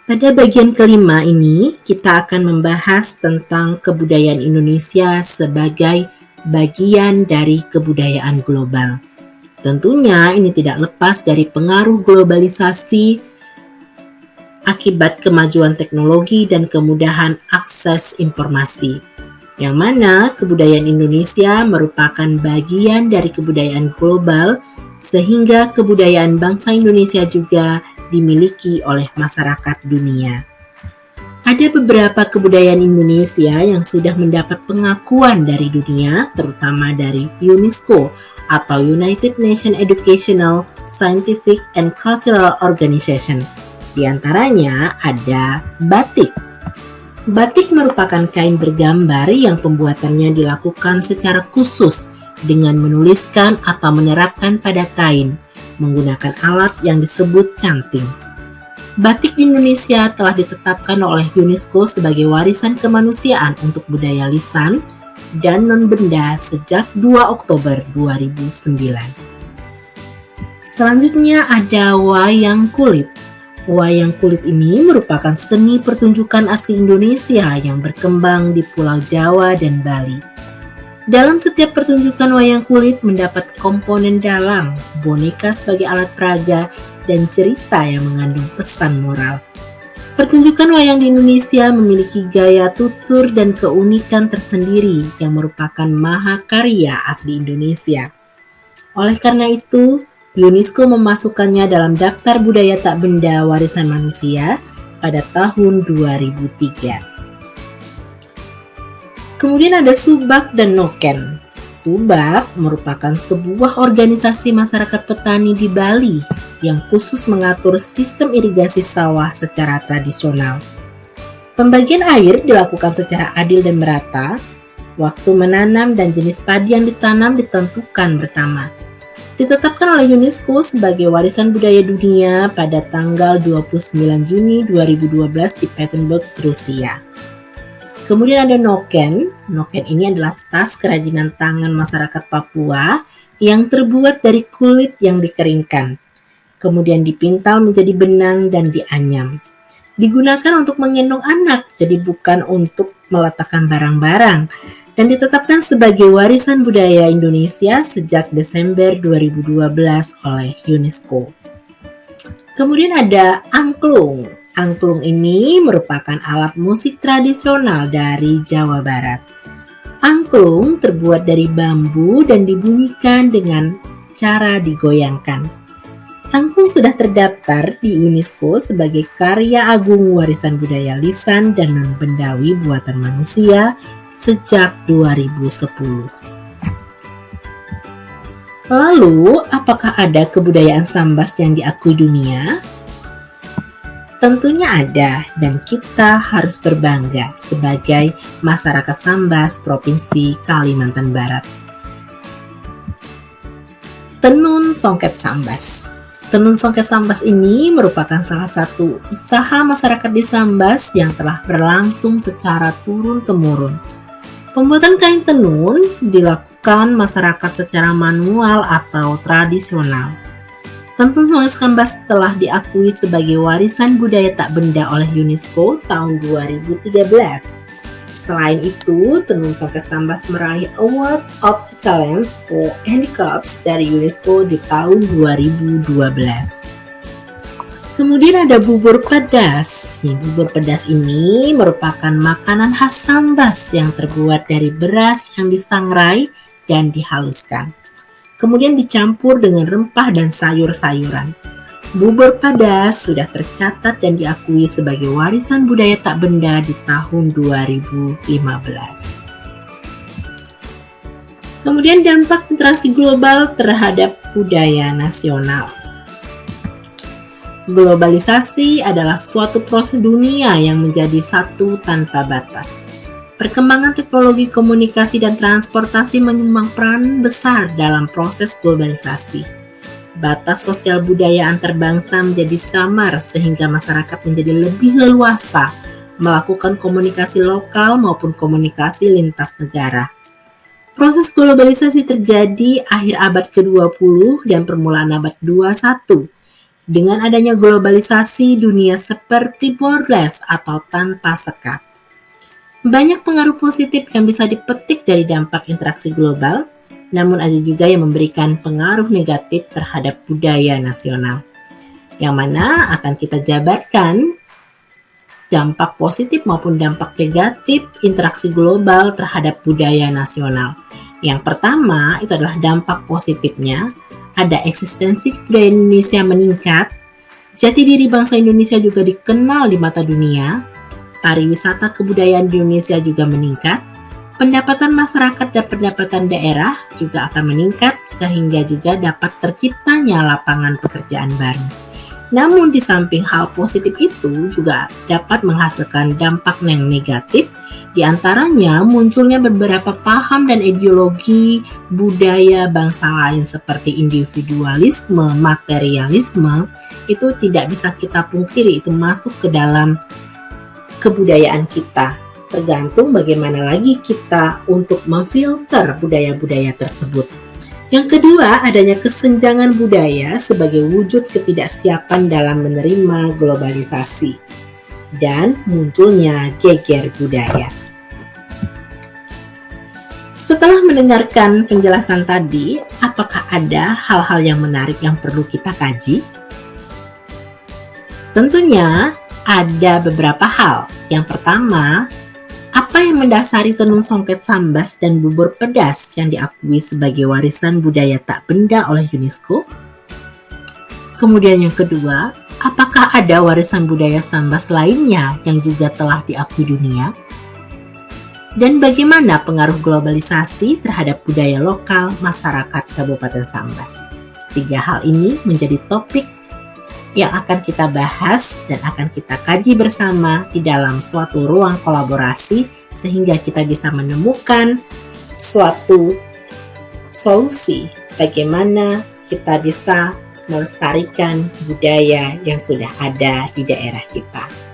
Pada bagian kelima ini, kita akan membahas tentang kebudayaan Indonesia sebagai bagian dari kebudayaan global. Tentunya ini tidak lepas dari pengaruh globalisasi akibat kemajuan teknologi dan kemudahan akses informasi. Yang mana kebudayaan Indonesia merupakan bagian dari kebudayaan global, sehingga kebudayaan bangsa Indonesia juga dimiliki oleh masyarakat dunia. Ada beberapa kebudayaan Indonesia yang sudah mendapat pengakuan dari dunia, terutama dari UNESCO atau United Nations Educational, Scientific, and Cultural Organization. Di antaranya ada batik. Batik merupakan kain bergambar yang pembuatannya dilakukan secara khusus dengan menuliskan atau menerapkan pada kain menggunakan alat yang disebut canting. Batik di Indonesia telah ditetapkan oleh UNESCO sebagai warisan kemanusiaan untuk budaya lisan dan non-benda sejak 2 Oktober 2009. Selanjutnya ada wayang kulit. Wayang kulit ini merupakan seni pertunjukan asli Indonesia yang berkembang di Pulau Jawa dan Bali. Dalam setiap pertunjukan wayang kulit mendapat komponen dalang, boneka sebagai alat peraga, dan cerita yang mengandung pesan moral. Pertunjukan wayang di Indonesia memiliki gaya tutur dan keunikan tersendiri yang merupakan mahakarya asli Indonesia. Oleh karena itu, UNESCO memasukkannya dalam daftar budaya tak benda warisan manusia pada tahun 2003. Kemudian ada Subak dan Noken. Subak merupakan sebuah organisasi masyarakat petani di Bali yang khusus mengatur sistem irigasi sawah secara tradisional. Pembagian air dilakukan secara adil dan merata. Waktu menanam dan jenis padi yang ditanam ditentukan bersama. Ditetapkan oleh UNESCO sebagai warisan budaya dunia pada tanggal 29 Juni 2012 di Petersburg, Rusia. Kemudian ada Noken. Noken ini adalah tas kerajinan tangan masyarakat Papua yang terbuat dari kulit yang dikeringkan. Kemudian dipintal menjadi benang dan dianyam. Digunakan untuk menggendong anak, jadi bukan untuk meletakkan barang-barang. Dan ditetapkan sebagai warisan budaya Indonesia sejak Desember 2012 oleh UNESCO. Kemudian ada angklung. Angklung ini merupakan alat musik tradisional dari Jawa Barat. Angklung terbuat dari bambu dan dibunyikan dengan cara digoyangkan. Angklung sudah terdaftar di UNESCO sebagai karya agung warisan budaya lisan dan non-bendawi buatan manusia sejak 2010. Lalu, apakah ada kebudayaan Sambas yang diakui dunia? Tentunya ada, dan kita harus berbangga sebagai masyarakat Sambas Provinsi Kalimantan Barat. Tenun Songket Sambas. Tenun Songket Sambas ini merupakan salah satu usaha masyarakat di Sambas yang telah berlangsung secara turun-temurun. Pembuatan kain tenun dilakukan masyarakat secara manual atau tradisional. Tenun Sambas telah diakui sebagai warisan budaya tak benda oleh UNESCO tahun 2013. Selain itu, tenun Songket Sambas meraih Award of Excellence for Handicrafts dari UNESCO di tahun 2012. Kemudian ada bubur pedas. Bubur pedas ini merupakan makanan khas Sambas yang terbuat dari beras yang disangrai dan dihaluskan. Kemudian dicampur dengan rempah dan sayur-sayuran. Bubur pedas sudah tercatat dan diakui sebagai warisan budaya tak benda di tahun 2015. Kemudian dampak interaksi global terhadap budaya nasional. Globalisasi adalah suatu proses dunia yang menjadi satu tanpa batas. Perkembangan teknologi komunikasi dan transportasi menyumbang peran besar dalam proses globalisasi. Batas sosial budaya antar bangsa menjadi samar sehingga masyarakat menjadi lebih leluasa melakukan komunikasi lokal maupun komunikasi lintas negara. Proses globalisasi terjadi akhir abad ke-20 dan permulaan abad 21, Dengan adanya globalisasi, dunia seperti borderless atau tanpa sekat. Banyak pengaruh positif yang bisa dipetik dari dampak interaksi global, namun ada juga yang memberikan pengaruh negatif terhadap budaya nasional, yang mana akan kita jabarkan dampak positif maupun dampak negatif interaksi global terhadap budaya nasional. Yang pertama itu adalah dampak positifnya, ada eksistensi budaya Indonesia meningkat, jati diri bangsa Indonesia juga dikenal di mata dunia, pariwisata kebudayaan di Indonesia juga meningkat, pendapatan masyarakat dan pendapatan daerah juga akan meningkat sehingga juga dapat terciptanya lapangan pekerjaan baru. Namun di samping hal positif itu juga dapat menghasilkan dampak yang negatif, di antaranya munculnya beberapa paham dan ideologi budaya bangsa lain seperti individualisme, materialisme, itu tidak bisa kita pungkiri itu masuk ke dalam kebudayaan kita. Tergantung bagaimana lagi kita untuk memfilter budaya-budaya tersebut. Yang kedua, adanya kesenjangan budaya sebagai wujud ketidaksiapan dalam menerima globalisasi dan munculnya geger budaya. Setelah mendengarkan penjelasan tadi, apakah ada hal-hal yang menarik yang perlu kita kaji? Tentunya ada beberapa hal. Yang pertama, apa yang mendasari tenun songket sambas dan bubur pedas yang diakui sebagai warisan budaya tak benda oleh UNESCO? Kemudian yang kedua, apakah ada warisan budaya sambas lainnya yang juga telah diakui dunia? Dan bagaimana pengaruh globalisasi terhadap budaya lokal masyarakat Kabupaten Sambas? 3 hal ini menjadi topik yang akan kita bahas dan akan kita kaji bersama di dalam suatu ruang kolaborasi sehingga kita bisa menemukan suatu solusi bagaimana kita bisa melestarikan budaya yang sudah ada di daerah kita.